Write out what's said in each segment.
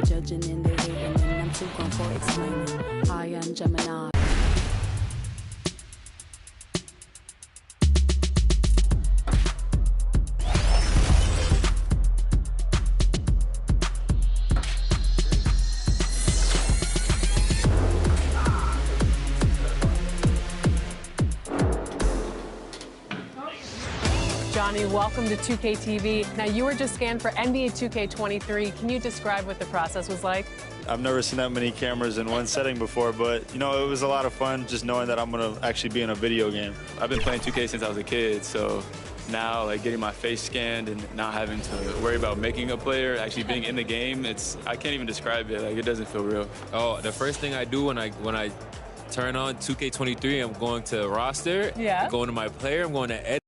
judging and they hating, and I'm too grown for explaining. Hi, I'm Gemini. Johnny, welcome to 2K TV. Now, you were just scanned for NBA 2K23. Can you describe what the process was like? I've never seen that many cameras in one setting before, but, you know, it was a lot of fun just knowing that I'm going to actually be in a video game. I've been playing 2K since I was a kid, so now, like, getting my face scanned and not having to worry about making a player, actually being in the game, I can't even describe it. Like, it doesn't feel real. Oh, the first thing I do when I turn on 2K23, I'm going to roster. Yeah. I'm going to my player. I'm going to edit.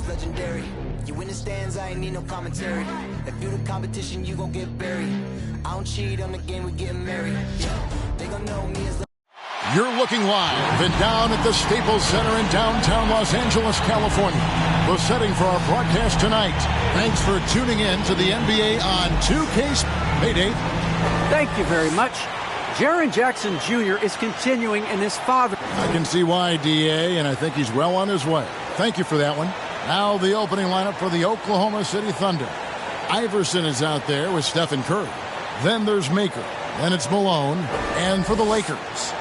Legendary. You in the stands, I ain't need no commentary. If you the competition, you gon' get buried. I don't cheat on the game, we getting married. They gon' know me as You're looking live and down at the Staples Center in downtown Los Angeles, California. The setting for our broadcast tonight. Thanks for tuning in to the NBA on 2K. Hey, Dave. Thank you very much. Jaren Jackson Jr. is continuing in his father. I can see why, DA, and I think he's well on his way. Thank you for that one. Now the opening lineup for the Oklahoma City Thunder. Iverson is out there with Stephen Curry. Then there's Maker. Then it's Malone. And for the Lakers,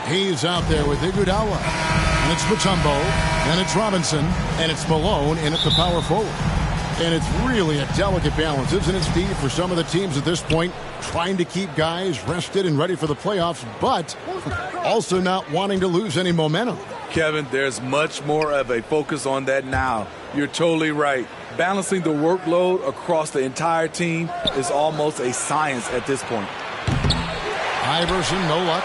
he's out there with Iguodala. And it's Mutombo. Then it's Robinson. And it's Malone in at the power forward. And it's really a delicate balance, isn't it, Steve, for some of the teams at this point, trying to keep guys rested and ready for the playoffs, but also not wanting to lose any momentum. Kevin, there's much more of a focus on that now. You're totally right. Balancing the workload across the entire team is almost a science at this point. Iverson, no luck.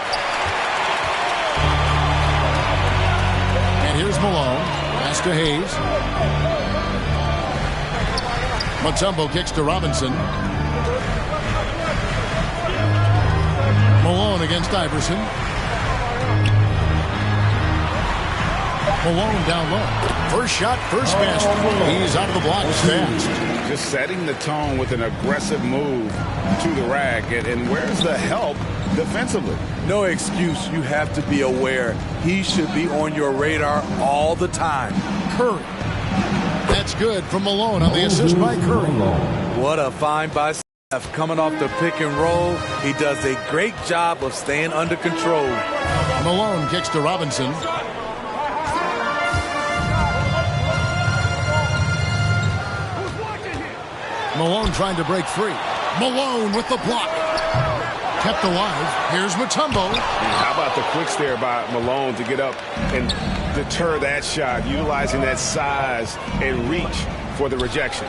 And here's Malone. Pass to Hayes. Mutombo kicks to Robinson. Malone against Iverson. Malone down low. First shot, first basket. He's out of the blocks fast. Just setting the tone with an aggressive move to the rack. And where's the help defensively? No excuse. You have to be aware. He should be on your radar all the time. Curry. That's good from Malone on the assist by Curry. What a find by Steph. Coming off the pick and roll, he does a great job of staying under control. Malone kicks to Robinson. Malone trying to break free. Malone with the block. Kept alive. Here's Mutombo. How about the quick stare by Malone to get up and deter that shot, utilizing that size and reach for the rejection.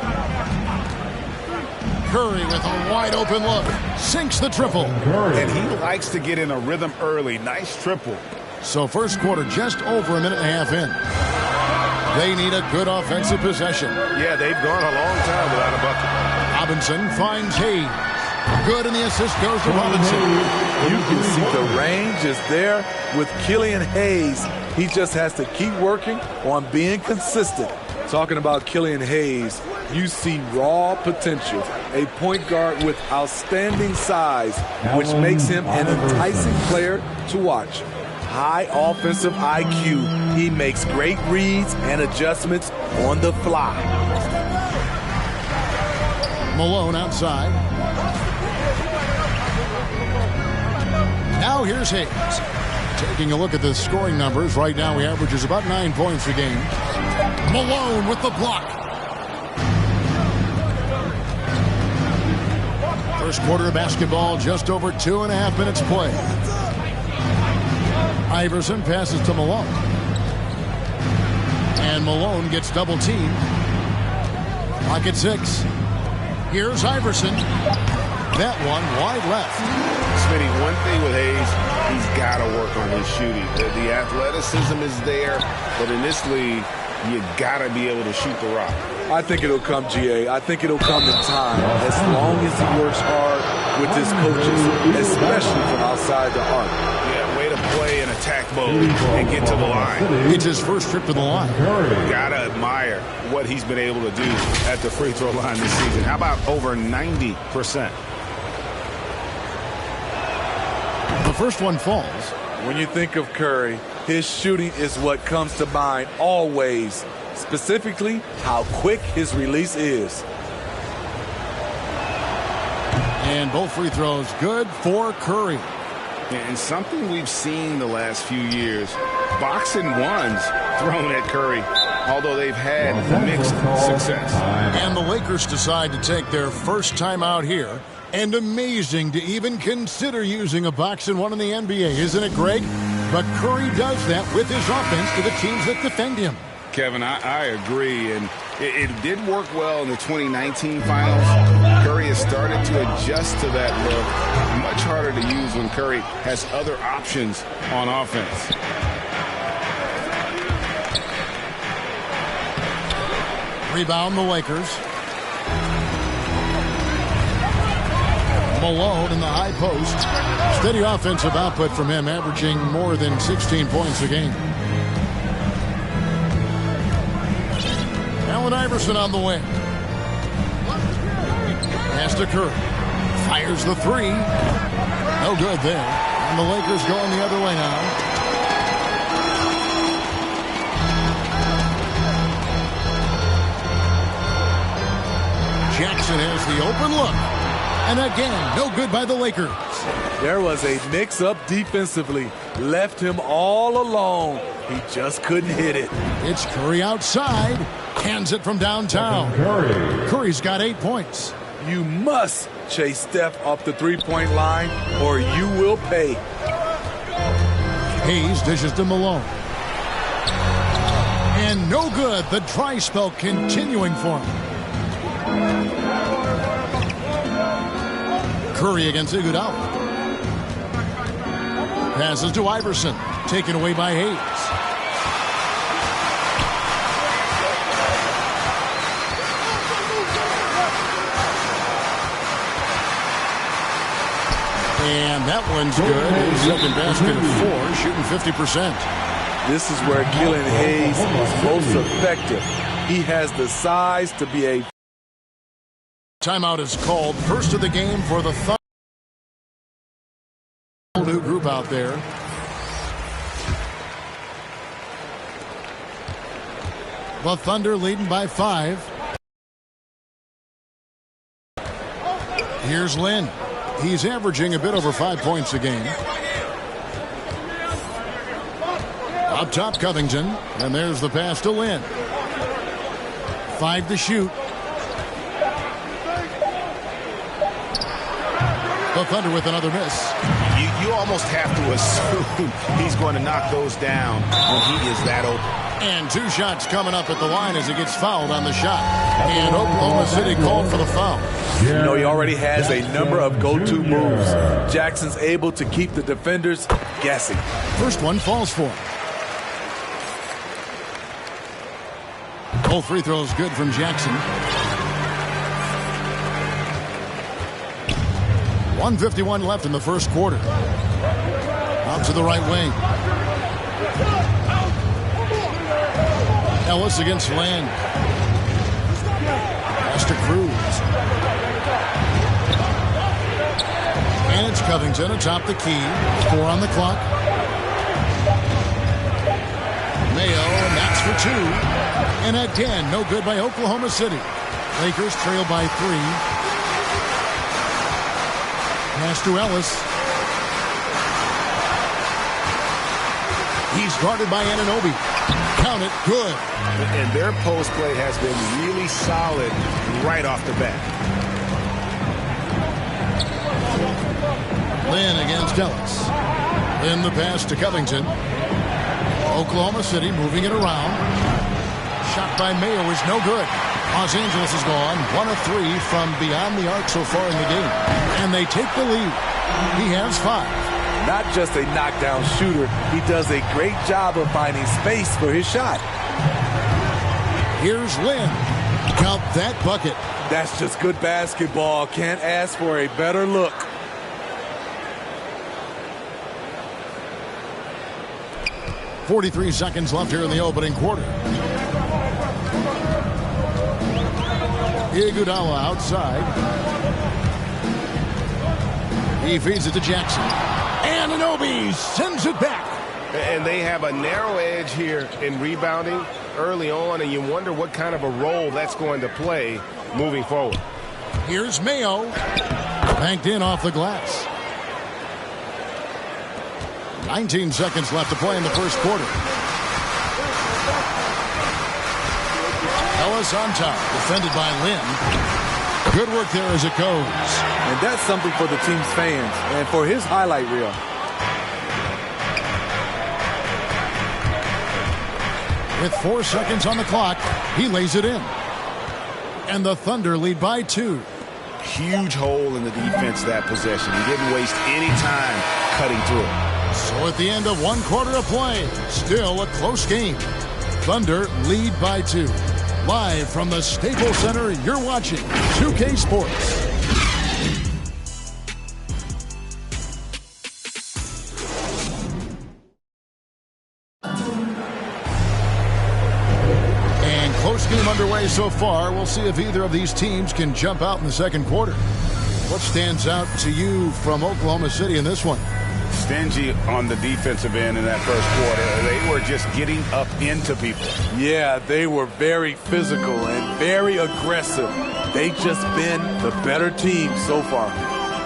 Curry with a wide open look. Sinks the triple. And he likes to get in a rhythm early. Nice triple. So first quarter just over a minute and a half in. They need a good offensive possession. Yeah, they've gone a long time without a bucket. Robinson finds Hayes. Good, and the assist goes to Robinson. You can see the range is there with Killian Hayes. He just has to keep working on being consistent. Talking about Killian Hayes, you see raw potential. A point guard with outstanding size, which makes him an enticing player to watch. High offensive IQ. He makes great reads and adjustments on the fly. Malone outside. Now here's Hayes. Taking a look at the scoring numbers. Right now he averages about 9 points a game. Malone with the block. First quarter of basketball, just over 2.5 minutes play. Iverson passes to Malone. And Malone gets double teamed. Clock at 6. Here's Iverson. That one wide left. Smitty, one thing with Hayes, he's got to work on his shooting. The athleticism is there, but in this league, you got to be able to shoot the rock. I think it'll come, GA. I think it'll come in time, as long as he works hard with his coaches, especially from outside the arc. Yeah, way to play in a attack mode and get to the line. It's his first trip to the line. Gotta admire what he's been able to do at the free throw line this season. How about over 90%? The first one falls. When you think of Curry, his shooting is what comes to mind always, specifically how quick his release is. And both free throws good for Curry. And something we've seen the last few years, box and ones thrown at Curry, although they've had mixed success. And the Lakers decide to take their first time out here. And amazing to even consider using a box and one in the NBA, isn't it, Greg? But Curry does that with his offense to the teams that defend him. Kevin, I agree, and it did work well in the 2019 finals. Curry has started to adjust to that look. Much harder to use when Curry has other options on offense. Rebound the Lakers. Malone in the high post. Steady offensive output from him, averaging more than 16 points a game. Allen Iverson on the wing. Pass to Curry. Fires the three. No good there. And the Lakers going the other way now. Jackson has the open look. And again, no good by the Lakers. There was a mix-up defensively. Left him all alone. He just couldn't hit it. It's Curry outside. Hands it from downtown. Curry's got 8 points. You must chase Steph off the three-point line or you will pay. Hayes dishes to Malone. And no good. The dry spell continuing for him. Curry against Iguodala. Passes to Iverson. Taken away by Hayes. And that one's good. His second basket of 4, shooting 50%. This is where Killian Hayes is most effective. He has the size to be a... Timeout is called. First of the game for the Thunder. New group out there. The Thunder leading by 5. Here's Lynn. He's averaging a bit over 5 points a game. Up top, Covington. And there's the pass to Lynn. 5 to shoot. The Thunder with another miss. You almost have to assume he's going to knock those down when he is that open. And 2 shots coming up at the line as he gets fouled on the shot. And Oklahoma City called for the foul. You know, he already has a number of go-to moves. Jackson's able to keep the defenders guessing. First one falls for him. Both free throws good from Jackson. 1:51 left in the first quarter. Out to the right wing. Ellis against Land. Pass to Cruz. And it's Covington atop the key. 4 on the clock. Mayo, and that's for 2. And again, no good by Oklahoma City. Lakers trail by 3. Pass to Ellis. He's guarded by Anunoby. Count it, good. And their post play has been really solid right off the bat. Lynn against Ellis. Then the pass to Covington. Oklahoma City moving it around. Shot by Mayo is no good. Los Angeles is gone. 1 of 3 from beyond the arc so far in the game. And they take the lead. He has 5. Not just a knockdown shooter, he does a great job of finding space for his shot. Here's Lynn. Count that bucket. That's just good basketball. Can't ask for a better look. 43 seconds left here in the opening quarter. Iguodala outside. He feeds it to Jackson. And Anunoby sends it back. And they have a narrow edge here in rebounding early on, and you wonder what kind of a role that's going to play moving forward. Here's Mayo. Banked in off the glass. 19 seconds left to play in the first quarter. Ellis on top, defended by Lynn. Good work there as it goes. And that's something for the team's fans and for his highlight reel. With 4 seconds on the clock, he lays it in. And the Thunder lead by 2. Huge hole in the defense that possession. He didn't waste any time cutting through it. So at the end of 1 quarter of play, still a close game. Thunder lead by 2. Live from the Staples Center, you're watching 2K Sports. And close game underway so far. We'll see if either of these teams can jump out in the second quarter. What stands out to you from Oklahoma City in this one? Stingy on the defensive end in that first quarter. They were just getting up into people. Yeah, they were very physical and very aggressive. They just been the better team so far.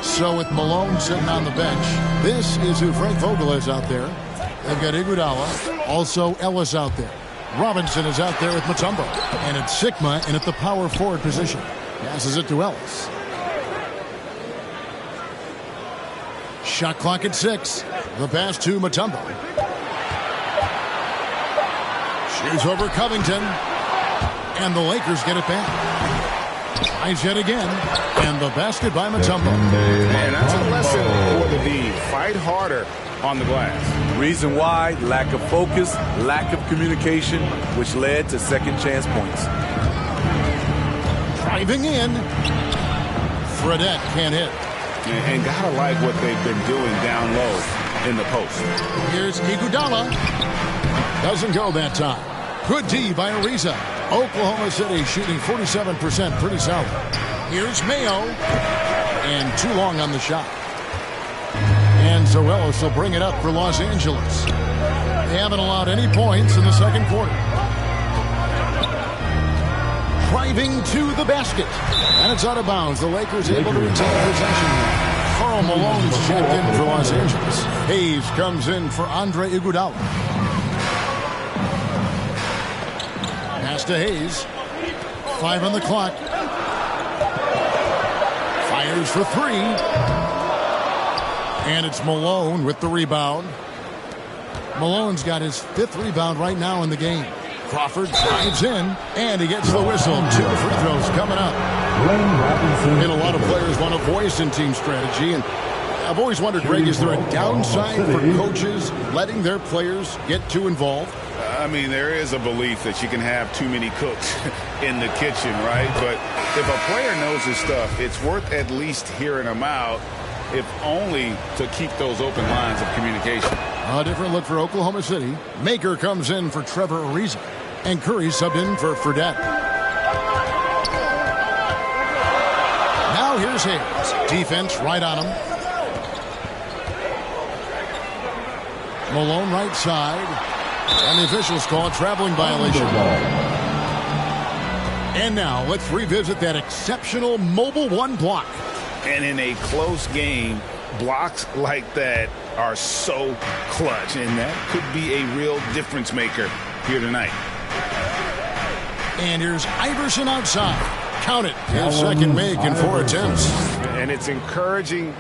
So with Malone sitting on the bench, this is who Frank Vogel is out there. They've got Iguodala, also Ellis out there. Robinson is out there with Mutombo. And it's Sigma in at the power forward position. Passes it to Ellis. Shot clock at 6. The pass to Mutombo. Shoots over Covington. And the Lakers get it back. Tries yet again. And the basket by Mutombo. And that's a lesson for the D. Fight harder on the glass. Reason why, lack of focus, lack of communication, which led to second chance points. Driving in. Fredette can't hit. And gotta like what they've been doing down low in the post. Here's Iguodala. Doesn't go that time. Good D by Ariza. Oklahoma City shooting 47%, pretty solid. Here's Mayo. And too long on the shot. And Zoelos will bring it up for Los Angeles. They haven't allowed any points in the second quarter. Driving to the basket. And it's out of bounds. The Lakers able to retain possession. Karl Malone's checked in for Los Angeles. Hayes comes in for Andre Iguodala. Pass to Hayes. 5 on the clock. Fires for 3. And it's Malone with the rebound. Malone's got his 5th rebound right now in the game. Crawford drives in, and he gets the whistle. 2 free throws coming up. And a lot of players want a voice in team strategy, and I've always wondered, Greg, is there a downside for coaches letting their players get too involved? I mean, there is a belief that you can have too many cooks in the kitchen, right? But if a player knows his stuff, it's worth at least hearing him out, if only to keep those open lines of communication. A different look for Oklahoma City. Maker comes in for Trevor Ariza. And Curry subbed in for Fredette. Now here's Hayes. Defense right on him. Malone right side. And the officials call a traveling violation. And now let's revisit that exceptional Mobile One block. And in a close game, blocks like that are so clutch. And that could be a real difference maker here tonight. And here's Iverson outside. Count it. His second make in 4 attempts. And it's encouraging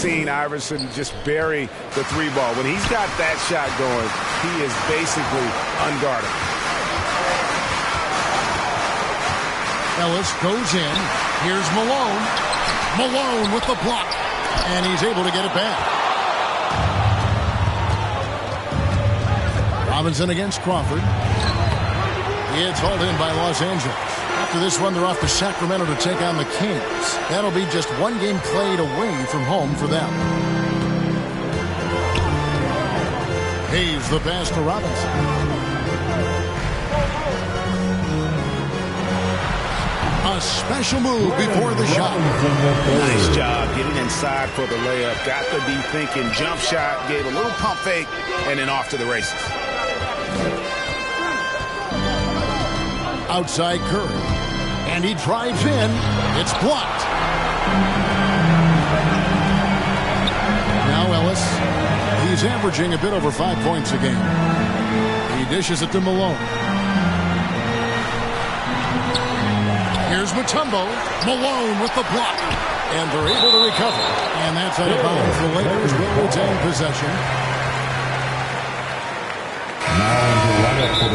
seen Iverson just bury the three ball. When he's got that shot going, he is basically unguarded. Ellis goes in. Here's Malone. Malone with the block. And he's able to get it back. Robinson against Crawford. It's hauled in by Los Angeles. After this one, they're off to Sacramento to take on the Kings. That'll be just one game played away from home for them. Hayes the pass to Robinson. A special move before the shot. Nice job getting inside for the layup. Got to be thinking jump shot, gave a little pump fake, and then off to the races. Outside Curry. And he drives in. It's blocked. Now Ellis. He's averaging a bit over 5 points a game. He dishes it to Malone. Here's Mutombo. Malone with the block. And they're able to recover. And that's out of bounds. The Lakers will retain possession.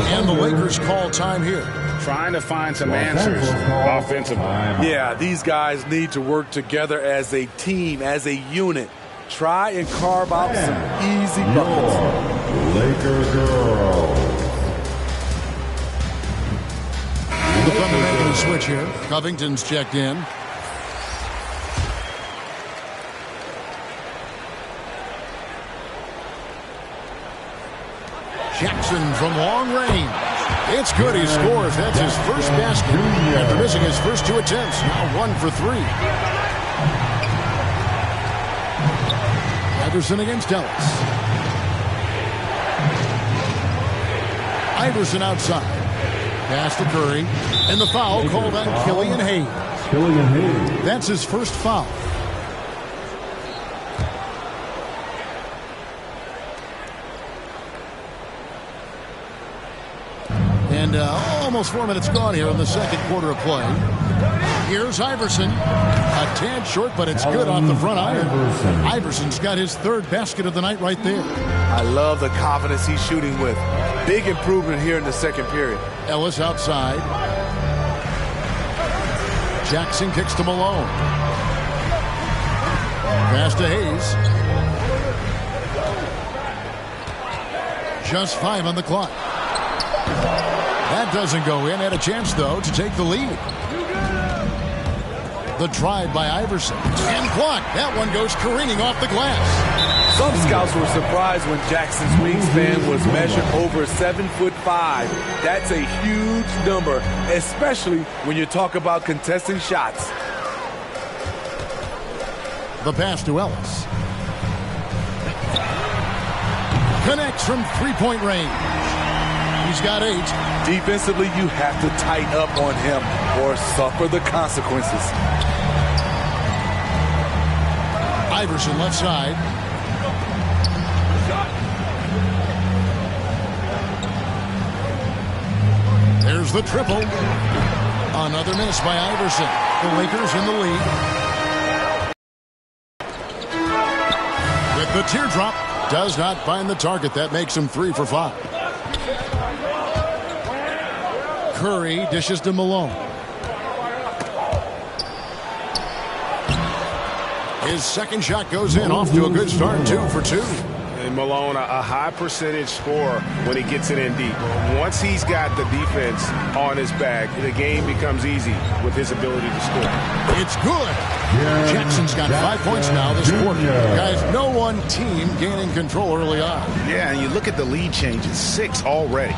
And the Lakers call time here. Trying to find some answers offensively. Yeah, these guys need to work together as a team, as a unit. Try and carve out some easy buckets. Lakers girls. The Thunder making a switch here. Covington's checked in. Jackson from long range. It's good. He scores. That's his first basket after missing his first 2 attempts. Now 1 for 3. Iverson against Ellis. Iverson outside. Pass to Curry. And the foul called on Killian Hayes. That's his first foul. And almost 4 minutes gone here in the second quarter of play. Here's Iverson. A tad short, but it's good off the front iron. Iverson's got his 3rd basket of the night right there. I love the confidence he's shooting with. Big improvement here in the second period. Ellis outside. Jackson kicks to Malone. Pass to Hayes. Just 5 on the clock. That doesn't go in. Had a chance, though, to take the lead. The drive by Iverson. And blocked. That one goes careening off the glass. Some scouts were surprised when Jackson's wingspan was measured over 7'5". That's a huge number, especially when you talk about contesting shots. The pass to Ellis. Connects from 3-point range. He's got 8. Defensively, you have to tighten up on him or suffer the consequences. Iverson left side. There's the triple. Another miss by Iverson. The Lakers in the lead. With the teardrop, does not find the target. That makes him 3 for 5. Curry dishes to Malone. His second shot goes in, off to a good start, 2 for 2. And Malone, a high percentage scorer when he gets it in deep. Once he's got the defense on his back, the game becomes easy with his ability to score. It's good. Jackson's got 5 points now this quarter. Guys, no one team gaining control early on. Yeah, and you look at the lead changes, 6 already.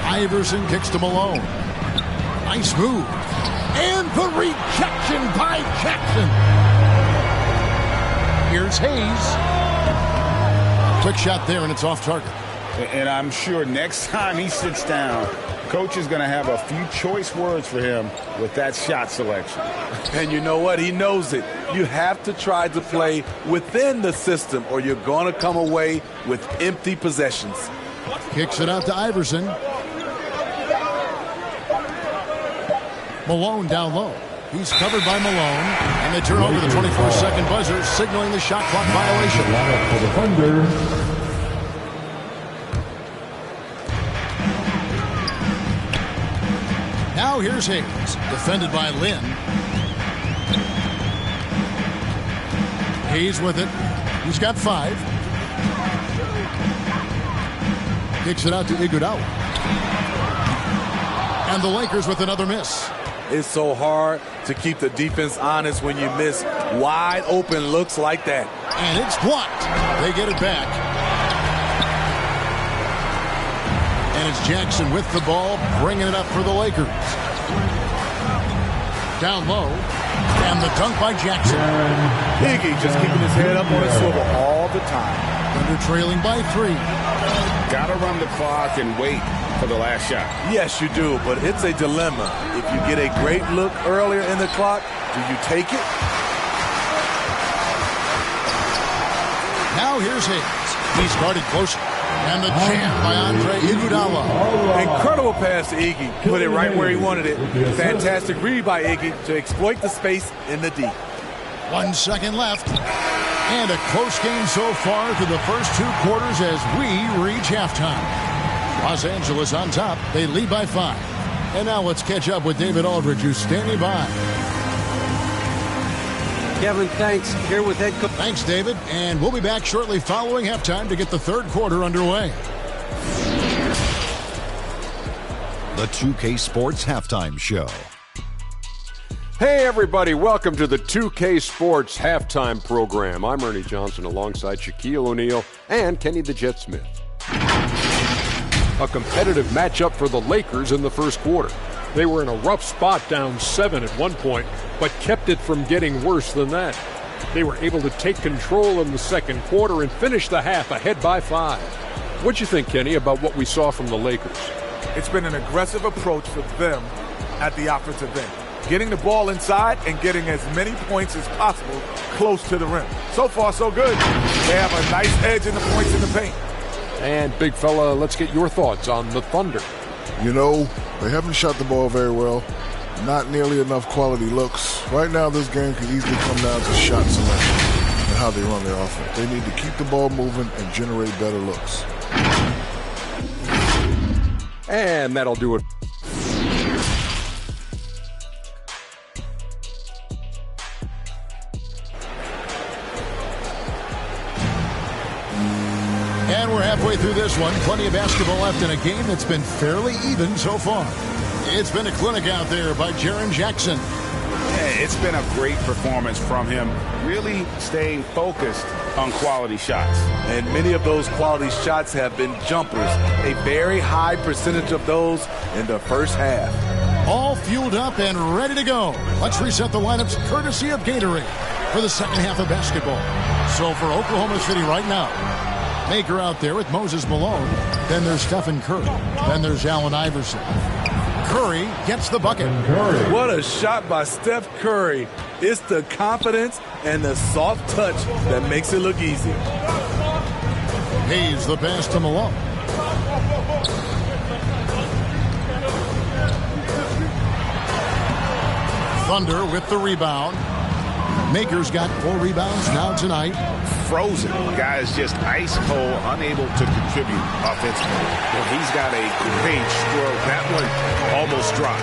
Iverson kicks to Malone. Nice move. And the rejection by Jackson. Here's Hayes. Quick shot there, and it's off target. And I'm sure next time he sits down, coach is going to have a few choice words for him with that shot selection. And you know what? He knows it. You have to try to play within the system, or you're going to come away with empty possessions. Kicks it out to Iverson. Malone down low. He's covered by Malone, and they turn over the 24-second buzzer, signaling the shot clock violation. For the Thunder, Now here's Hayes, defended by Lynn. Hayes with it. He's got 5. Kicks it out to Iguodala. And the Lakers with another miss. It's so hard to keep the defense honest when you miss wide open looks like that. And it's blocked. They get it back. And it's Jackson with the ball, bringing it up for the Lakers. Down low. And the dunk by Jackson. Iggy just keeping his head up on his swivel all the time. Thunder trailing by 3. Got to run the clock and wait for the last shot. Yes, you do, but it's a dilemma. If you get a great look earlier in the clock, do you take it? Now here's Hayes. He's guarded closer. And the jam by Andre Iguodala. Incredible pass to Iggy. Put it right where he wanted it. Fantastic read by Iggy to exploit the space in the D. 1 second left. And a close game so far through the first 2 quarters as we reach halftime. Los Angeles on top. They lead by 5. And now let's catch up with David Aldridge, who's standing by. Kevin, thanks. Here with head coach. Thanks, David. And we'll be back shortly following halftime to get the third quarter underway. The 2K Sports Halftime Show. Hey, everybody. Welcome to the 2K Sports Halftime Program. I'm Ernie Johnson alongside Shaquille O'Neal and Kenny the Jet Smith. A competitive matchup for the Lakers in the first quarter. They were in a rough spot, down 7 at one point, but kept it from getting worse than that. They were able to take control in the second quarter and finish the half ahead by 5. What'd you think, Kenny, about what we saw from the Lakers? It's been an aggressive approach for them at the offensive end. Getting the ball inside and getting as many points as possible close to the rim. So far, so good. They have a nice edge in the points in the paint. And, big fella, let's get your thoughts on the Thunder. You know, they haven't shot the ball very well. Not nearly enough quality looks. Right now, this game could easily come down to shot selection and how they run their offense. They need to keep the ball moving and generate better looks. And that'll do it. And we're halfway through this one. Plenty of basketball left in a game that's been fairly even so far. It's been a clinic out there by Jaren Jackson. Yeah, it's been a great performance from him, really staying focused on quality shots. And many of those quality shots have been jumpers. A very high percentage of those in the first half. All fueled up and ready to go. Let's reset the lineups courtesy of Gatorade for the second half of basketball. So for Oklahoma City right now, Maker out there with Moses Malone. Then there's Stephen Curry. Then there's Allen Iverson. Curry gets the bucket. What a shot by Steph Curry. It's the confidence and the soft touch that makes it look easy. Hayes the pass to Malone. Thunder with the rebound. Maker's got 4 rebounds now tonight. Frozen. Guys just ice cold, unable to contribute offensively. And he's got a great stroke. That one almost dropped.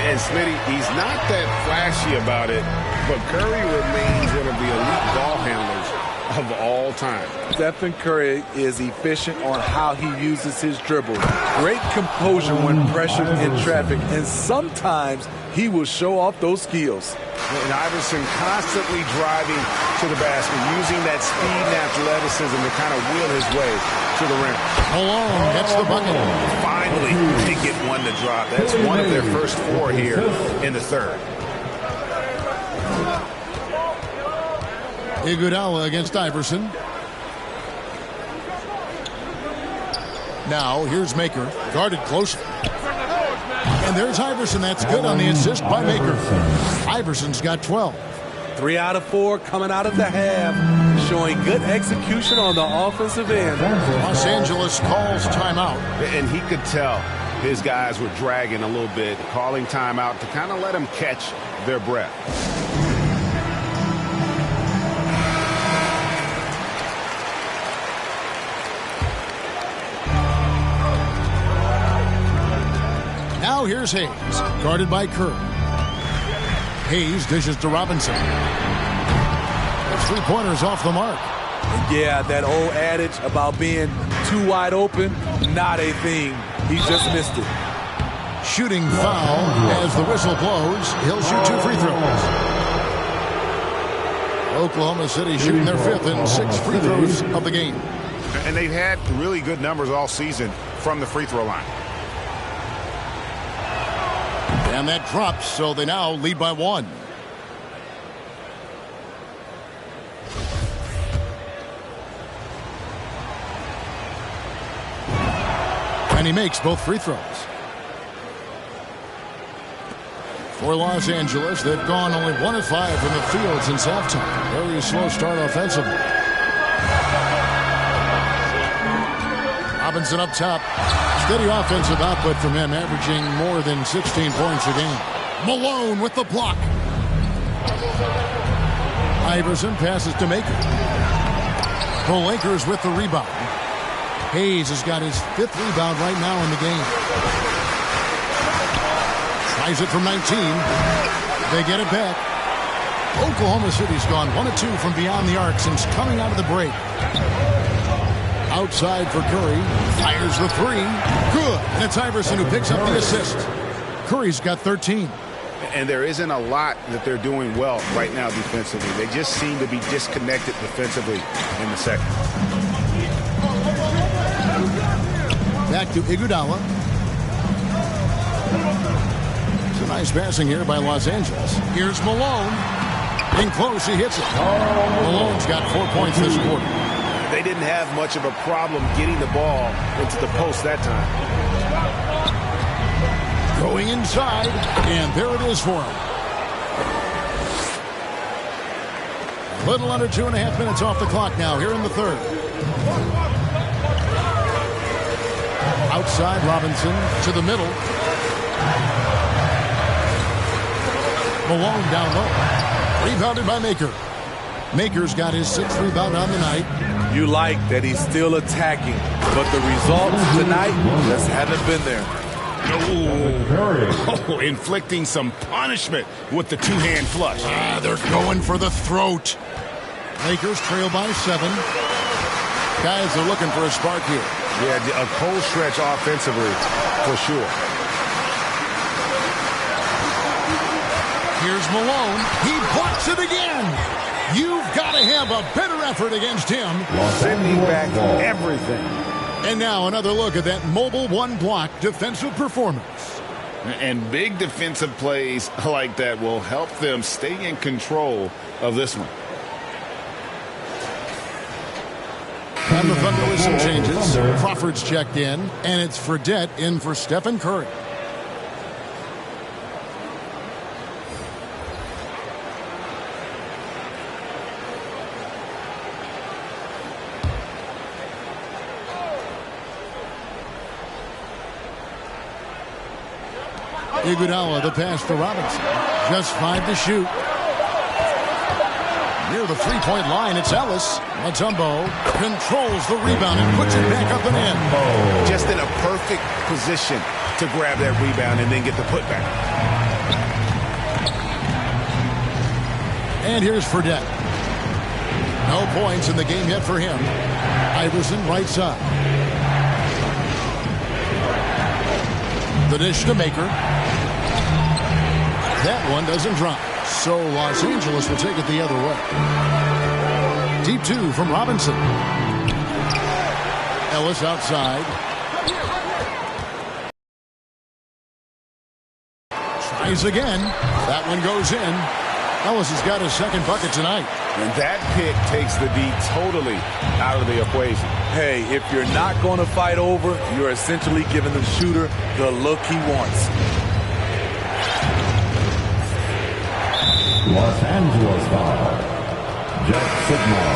And Smitty, he's not that flashy about it, but Curry remains one of the elite ball handlers of all time. Stephen Curry is efficient on how he uses his dribble. Great composure when pressured in traffic, and sometimes he will show off those skills. And Iverson constantly driving to the basket, using that speed and athleticism to kind of wheel his way to the rim. Malone gets the bucket. Finally, they get one to drop. That's one of their first 4 here in the third. Iguodala against Iverson. Now here's Maker, guarded close. And there's Iverson. That's good on the assist by Maker. Iverson's got 12. 3 out of 4 coming out of the half, showing good execution on the offensive end. Los Angeles calls timeout. And he could tell his guys were dragging a little bit, calling timeout to kind of let them catch their breath. Now here's Hayes, guarded by Curry. Hayes dishes to Robinson. That's 3-pointers off the mark. Yeah, that old adage about being too wide open, not a thing. He just missed it. Shooting foul as the whistle blows. He'll shoot 2 free throws. Oklahoma City shooting their 5th and 6th free throws of the game. And they've had really good numbers all season from the free throw line. And that drops, so they now lead by 1. And he makes both free throws. For Los Angeles, they've gone only 1 of 5 from the field since halftime. Very slow start offensively. Robinson up top. Steady offensive output from him, averaging more than 16 points a game. Malone with the block. Iverson passes to Maker. The Lakers with the rebound. Hayes has got his 5th rebound right now in the game. Tries it from 19. They get it back. Oklahoma City's gone 1 of 2 from beyond the arc since coming out of the break. Outside for Curry. Fires the 3. Good. And it's Iverson who picks up the assist. Curry's got 13. And there isn't a lot that they're doing well right now defensively. They just seem to be disconnected defensively in the second. Back to Iguodala. It's a nice passing here by Los Angeles. Here's Malone. In close, he hits it. Malone's got 4 points this quarter. They didn't have much of a problem getting the ball into the post that time. Going inside, and there it is for him. A little under 2.5 minutes off the clock now here in the 3rd. Outside, Robinson to the middle. Malone down low. Rebounded by Maker. Maker's got his 6th rebound on the night. You like that he's still attacking, but the results tonight just haven't been there. Oh, inflicting some punishment with the 2-hand flush. They're going for the throat. Lakers trail by 7. Guys are looking for a spark here. Yeah, a cold stretch offensively, for sure. Here's Malone. He blocks it again. You've got to have a better effort against him. Sending back everything. And now another look at that mobile 1-block defensive performance. And big defensive plays like that will help them stay in control of this one. And the Thunder with some changes. Crawford's checked in, and it's Fredette in for Stephen Curry. Iguodala, the pass to Robinson. Just 5 to shoot. Near the 3-point line, it's Ellis. Mutombo controls the rebound and puts it back up and in. Just in a perfect position to grab that rebound and then get the putback. And here's Fredette. No points in the game yet for him. Iverson right side. The dish to Maker. That one doesn't drop. So Los Angeles will take it the other way. Deep 2 from Robinson. Ellis outside. Tries again. That one goes in. Ellis has got his 2nd bucket tonight. And that pick takes the D totally out of the equation. Hey, if you're not going to fight over, you're essentially giving the shooter the look he wants. Los Angeles foul. Jet signal.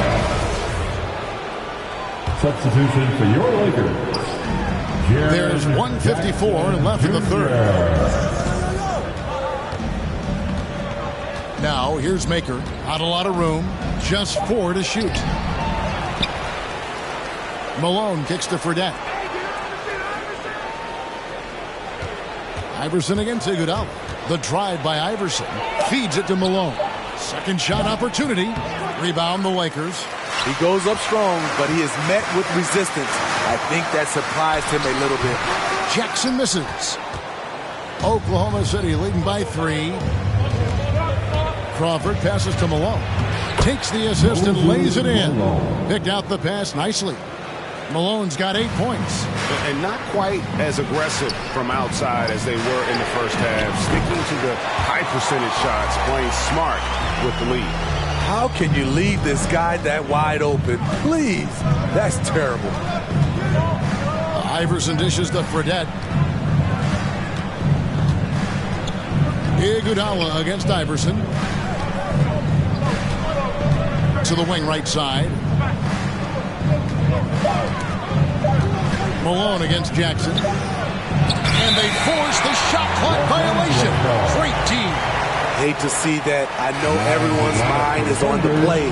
Substitution for your Lakers. There's 1:54 left in the 3rd. Now, here's Maker. Not a lot of room. Just 4 to shoot. Malone kicks to Fredette. Iverson against Iguodala. The drive by Iverson. Feeds it to Malone. Second shot opportunity. Rebound the Lakers. He goes up strong, but he is met with resistance. I think that surprised him a little bit. Jackson misses. Oklahoma City leading by 3. Crawford passes to Malone. Takes the assist and lays it in. Picked out the pass nicely. Malone's got 8 points. And not quite as aggressive from outside as they were in the first half. Sticking to the high percentage shots, playing smart with the lead. How can you leave this guy that wide open? Please. That's terrible. Iverson dishes to Fredette. Iguodala against Iverson. To the wing right side. Malone against Jackson. And they force the shot clock violation. Great team. Hate to see that. I know everyone's mind is on the play,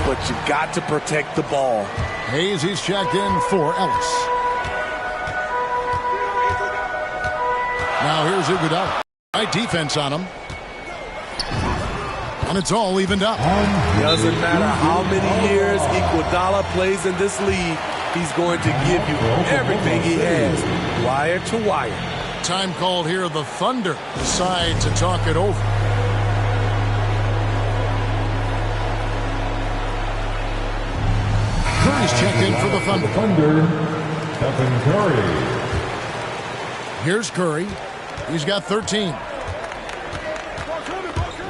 but you've got to protect the ball. Hayes, he's checked in for Ellis. Now here's Iguodala. Right defense on him. And it's all evened up. Doesn't matter how many years Iguodala plays in this league, he's going to give you everything he has, wire to wire. Time called here. The Thunder decide to talk it over. Curry's checked in for the Thunder. Stephen Curry. Here's Curry. He's got 13.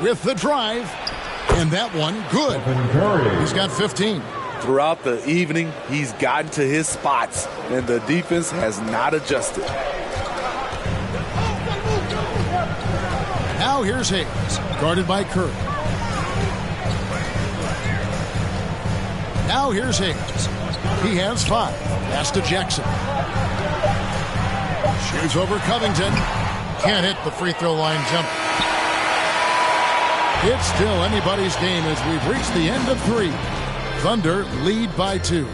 With the drive. And that one, good. He's got 15. Throughout the evening, he's gotten to his spots, and the defense has not adjusted. Now here's Hayes, guarded by Curry. Now here's Hayes. He has 5. Pass to Jackson. Shoots over Covington. Can't hit the free throw line jump. It's still anybody's game as we've reached the end of 3. Thunder lead by 2.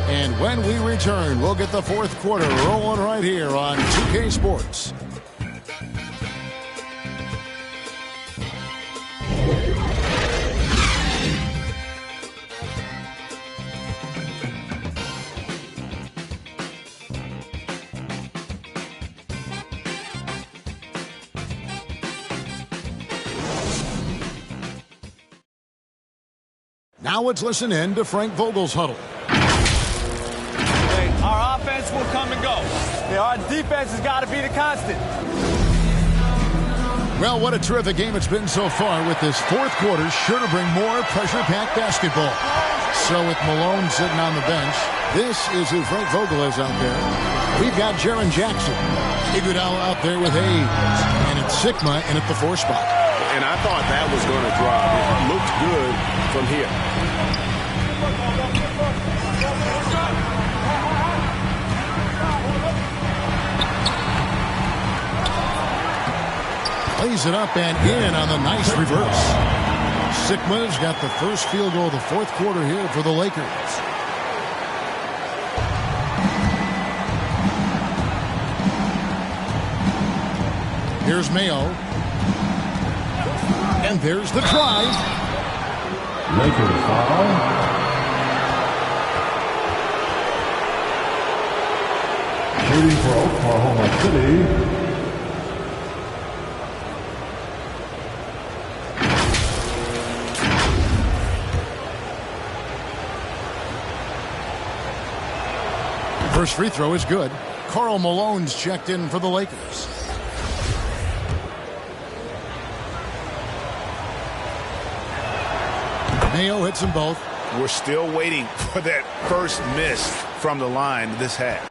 And when we return, we'll get the fourth quarter rolling right here on 2K Sports. Now let's listen in to Frank Vogel's huddle. Hey, our offense will come and go. Yeah, our defense has got to be the constant. Well, what a terrific game it's been so far, with this fourth quarter sure to bring more pressure-packed basketball. So with Malone sitting on the bench, this is who Frank Vogel is out there. We've got Jaren Jackson. Iguodala out there with Hayes. And it's Sigma in at the 4 spot. And I thought that was going to drop. It looked good from here. Plays it up and in on the nice reverse. Sigma's got the first field goal of the fourth quarter here for the Lakers. Here's Mayo. And there's the drive. Lakers foul. Shooting for Oklahoma City. First free throw is good. Karl Malone's checked in for the Lakers. Mayo hits them both. We're still waiting for that first miss from the line this half.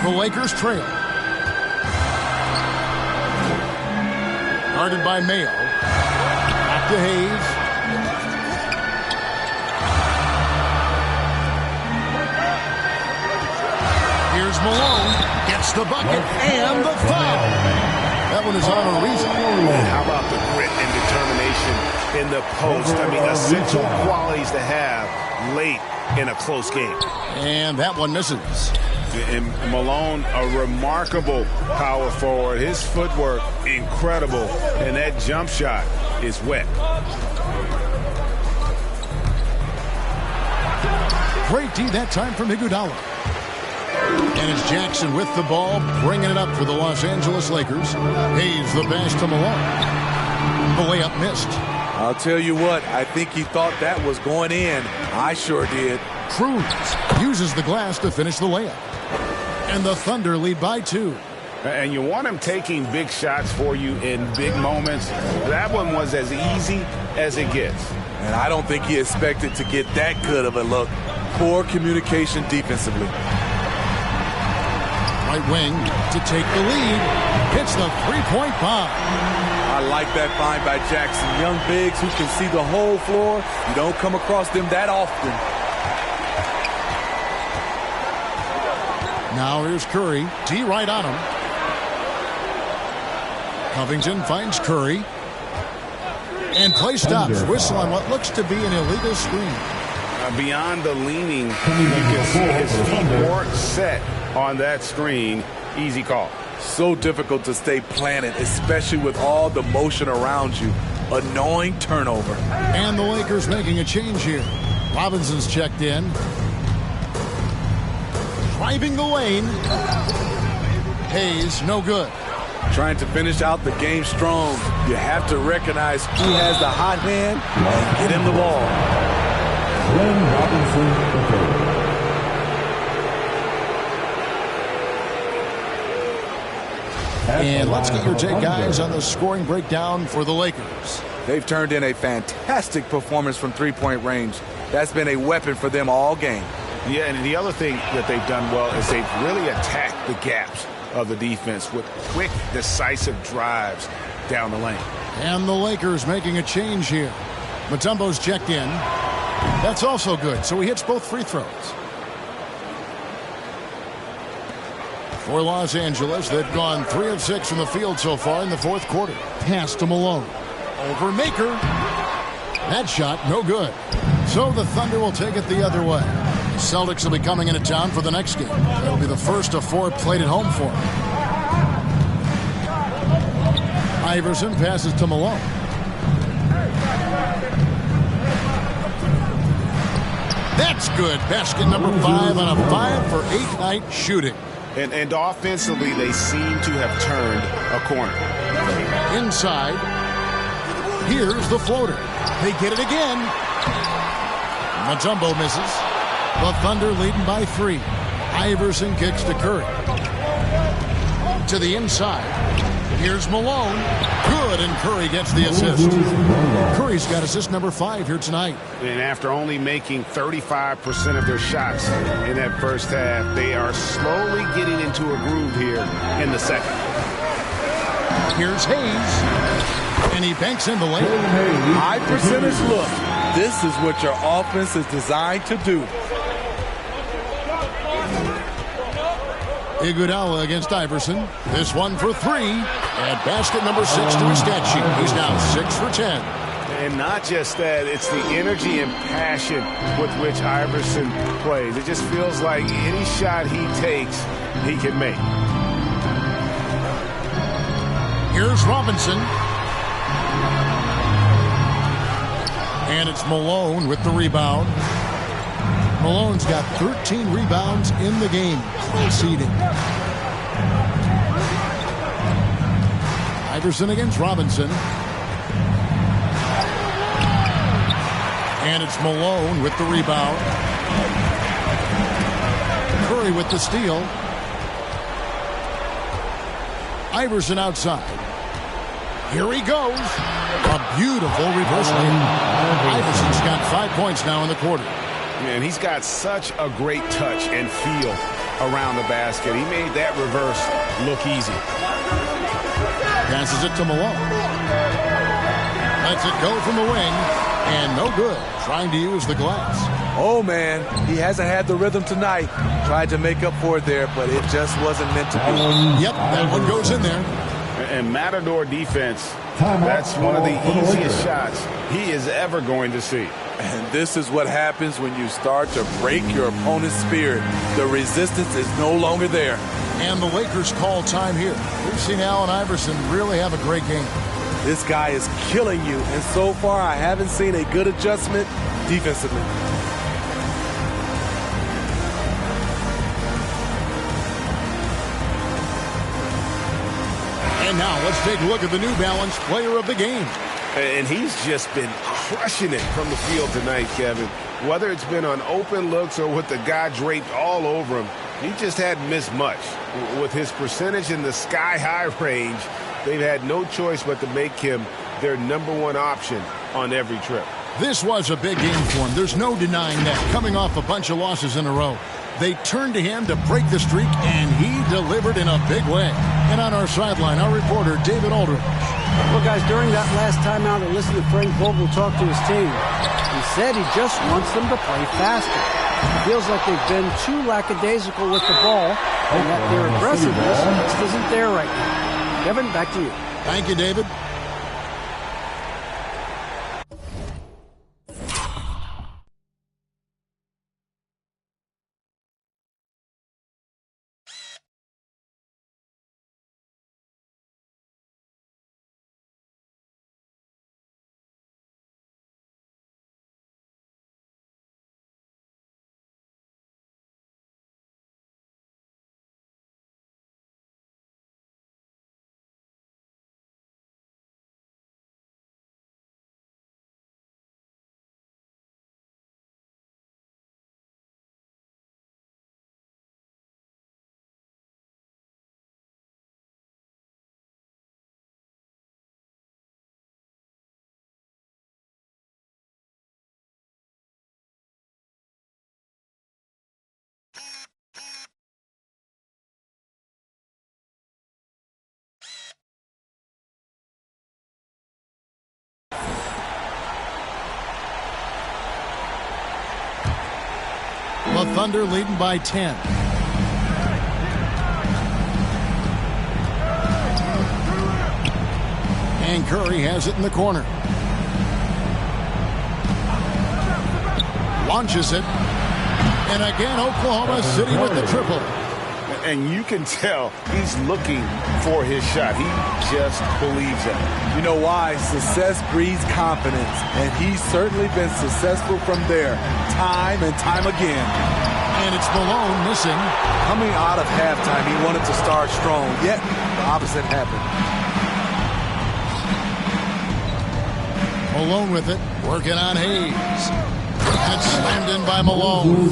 The Lakers trail. Guarded by Mayo. Back to Hayes. Here's Malone. Gets the bucket and the foul. That one is on a reason. And how about the grit and determination in the post? I mean, essential qualities to have late in a close game. And that one misses. And Malone, a remarkable power forward. His footwork, incredible. And that jump shot is wet. Great D that time from Iguodala. And it's Jackson with the ball, bringing it up for the Los Angeles Lakers. Hayes the pass to Malone. The layup missed. I'll tell you what, I think he thought that was going in. I sure did. Cruz uses the glass to finish the layup. And the Thunder lead by 2. And you want him taking big shots for you in big moments. That one was as easy as it gets. And I don't think he expected to get that good of a look. Poor communication defensively. Right wing to take the lead. Hits the three-point bomb. I like that find by Jackson. Young bigs who can see the whole floor. You don't come across them that often. Now here's Curry. D right on him. Covington finds Curry. And play stops. Whistle on what looks to be an illegal screen. Beyond the leaning, you can see his feet weren't set on that screen. Easy call. So difficult to stay planted, especially with all the motion around you. Annoying turnover. And the Lakers making a change here. Robinson's checked in. Driving the lane. Hayes, no good. Trying to finish out the game strong. You have to recognize who has the hot hand and get him the ball. And let's get your take, guys, on the scoring breakdown for the Lakers. They've turned in a fantastic performance from three-point range. That's been a weapon for them all game. Yeah, and the other thing that they've done well is they've really attacked the gaps of the defense with quick, decisive drives down the lane. And the Lakers making a change here. Mutombo's checked in. That's also good, so he hits both free throws. For Los Angeles, they've gone 3 of 6 from the field so far in the fourth quarter. Pass to Malone. Over Maker. That shot, no good. So the Thunder will take it the other way. The Celtics will be coming into town for the next game. That'll be the first of 4 played at home for them. Iverson passes to Malone. That's good. Basket number 5 on a 5-for-8 night shooting. And offensively, they seem to have turned a corner. Inside. Here's the floater. They get it again. Mutombo misses. The Thunder leading by 3. Iverson kicks to Curry. To the inside. Here's Malone. Good, and Curry gets the assist. Curry's got assist number 5 here tonight. And after only making 35% of their shots in that first half, they are slowly getting into a groove here in the second. Here's Hayes. And he banks in the lane. High percentage look. This is what your offense is designed to do. Iguodala against Iverson. This one for 3. And basket number 6 to his stat sheet. He's now 6 for 10. And not just that, it's the energy and passion with which Iverson plays. It just feels like any shot he takes, he can make. Here's Robinson. And it's Malone with the rebound. Malone's got 13 rebounds in the game. Conceding. Iverson against Robinson. And it's Malone with the rebound. Curry with the steal. Iverson outside. Here he goes. A beautiful reverse layup. Iverson's got 5 points now in the quarter. Man, he's got such a great touch and feel around the basket. He made that reverse look easy. Passes it to Malone. Lets it go from the wing, and no good. Trying to use the glass. Oh, man, he hasn't had the rhythm tonight. Tried to make up for it there, but it just wasn't meant to be. Yep, that one goes in there. And Matador defense, that's one of the easiest shots he is ever going to see. And this is what happens when you start to break your opponent's spirit. The resistance is no longer there. And the Lakers call time here. We've seen Allen Iverson really have a great game. This guy is killing you, and so far I haven't seen a good adjustment defensively. And now let's take a look at the New Balance player of the game. And he's just been crushing it from the field tonight, Kevin. Whether it's been on open looks or with the guy draped all over him, he just hadn't missed much. With his percentage in the sky-high range, they've had no choice but to make him their #1 option on every trip. This was a big game for him. There's no denying that. Coming off a bunch of losses in a row, they turned to him to break the streak, and he delivered in a big way. And on our sideline, our reporter, David Aldridge. Well, guys, during that last timeout, I listened to Frank Vogel talk to his team. He said he just wants them to play faster. It feels like they've been too lackadaisical with the ball, and that their aggressiveness just isn't there right now. Kevin, back to you. Thank you, David. The Thunder leading by 10. And Curry has it in the corner. Launches it. And again, Oklahoma City with the triple. And you can tell he's looking for his shot. He just believes it. You know why? Success breeds confidence, and he's certainly been successful from there, time and time again. And it's Malone missing. Coming out of halftime, he wanted to start strong, yet the opposite happened. Malone with it, working on Hayes. And it's slammed in by Malone.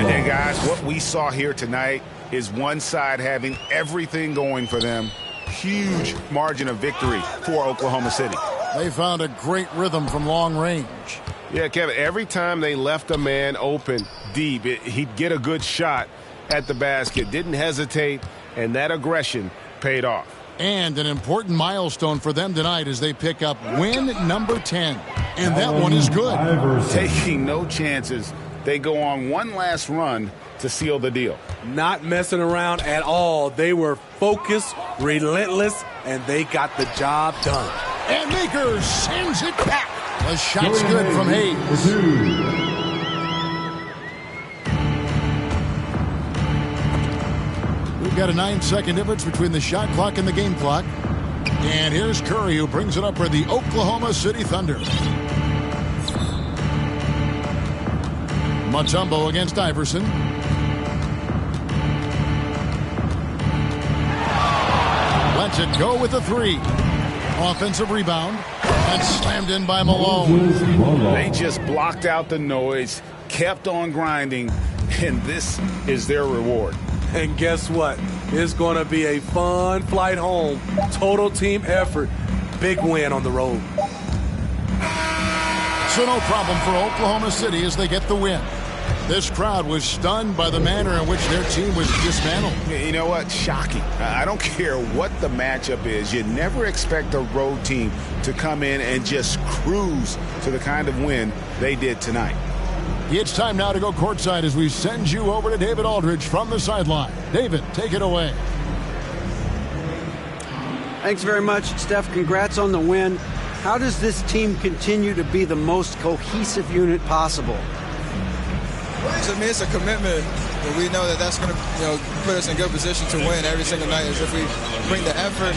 And guys, what we saw here tonight is one side having everything going for them. Huge margin of victory for Oklahoma City. They found a great rhythm from long range. Yeah, Kevin, every time they left a man open deep, he'd get a good shot at the basket. Didn't hesitate, and that aggression paid off. And an important milestone for them tonight as they pick up win number 10. And that one is good. Taking no chances. They go on one last run to seal the deal. Not messing around at all. They were focused, relentless, and they got the job done. And Maker sends it back. The shot's good from Hayes. We've got a 9-second difference between the shot clock and the game clock. And here's Curry, who brings it up for the Oklahoma City Thunder. Mutombo against Iverson. Lets it go with a three. Offensive rebound. And slammed in by Malone. They just blocked out the noise, kept on grinding, and this is their reward. And guess what? It's going to be a fun flight home. Total team effort. Big win on the road. So no problem for Oklahoma City as they get the win. This crowd was stunned by the manner in which their team was dismantled. You know what? Shocking. I don't care what the matchup is. You never expect a road team to come in and just cruise to the kind of win they did tonight. It's time now to go courtside as we send you over to David Aldridge from the sideline. David, take it away. Thanks very much, Steph. Congrats on the win. How does this team continue to be the most cohesive unit possible? To me, it's a commitment. We know that that's going to put us in a good position to win every single night. Is if we bring the effort,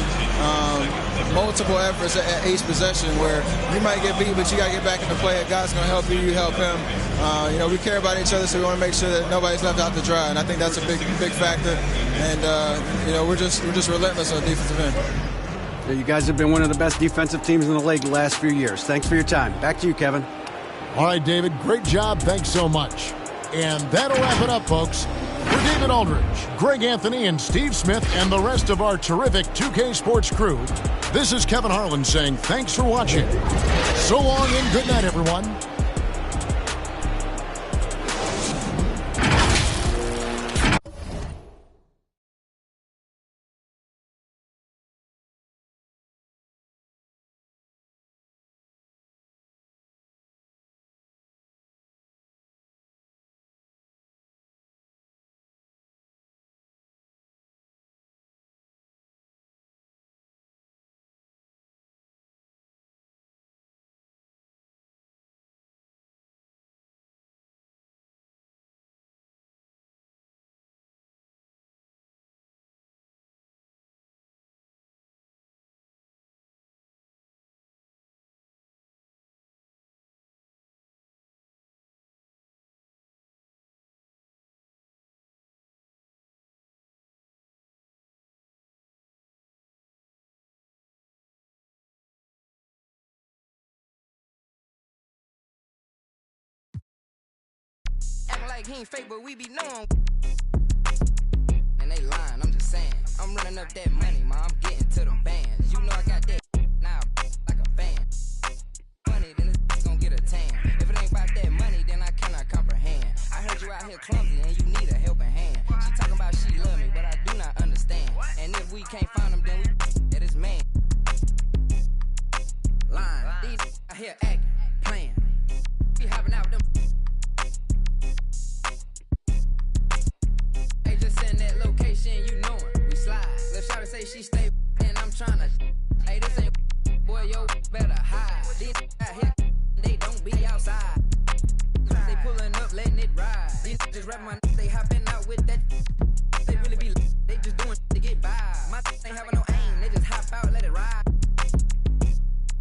multiple efforts at each possession, where you might get beat, but you got to get back in the play. If God's going to help you, you help him. We care about each other, so we want to make sure that nobody's left out to dry. And I think that's a big factor. And we're just relentless on the defensive end. You guys have been one of the best defensive teams in the league the last few years. Thanks for your time. Back to you, Kevin. All right, David, great job. Thanks so much. And that'll wrap it up, folks. For David Aldridge, Greg Anthony, and Steve Smith, and the rest of our terrific 2K Sports crew, this is Kevin Harlan saying thanks for watching. So long and good night, everyone. Like he ain't fake, but we be knowing. And they lying, I'm just saying. I'm running up that money, ma, I'm getting to them bands. You know I got that now like a fan. Money, then it's gonna get a tan. If it ain't about that money, then I cannot comprehend. I heard you out here clumsy and you need a helping hand. She talking about she love me, but I do not understand. And if we can't find them, then we at his man. Lying, these I hear acting, playing. We hopping out them. You know it, we slide. Left shot to say she stay, and I'm tryna. Hey, this ain't boy, yo, better hide. These out here, they don't be outside. They pulling up, letting it ride. These just rap my, they hopping out with that. They really be, they just doing to get by. My ain't having no aim, they just hop out, let it ride.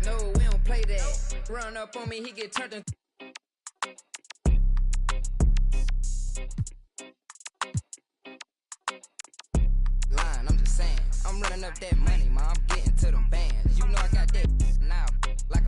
No, we don't play that. Run up on me, he get turned into. Lying, I'm just saying. I'm running up that money, ma, I'm getting to them bands. You know I got that now like a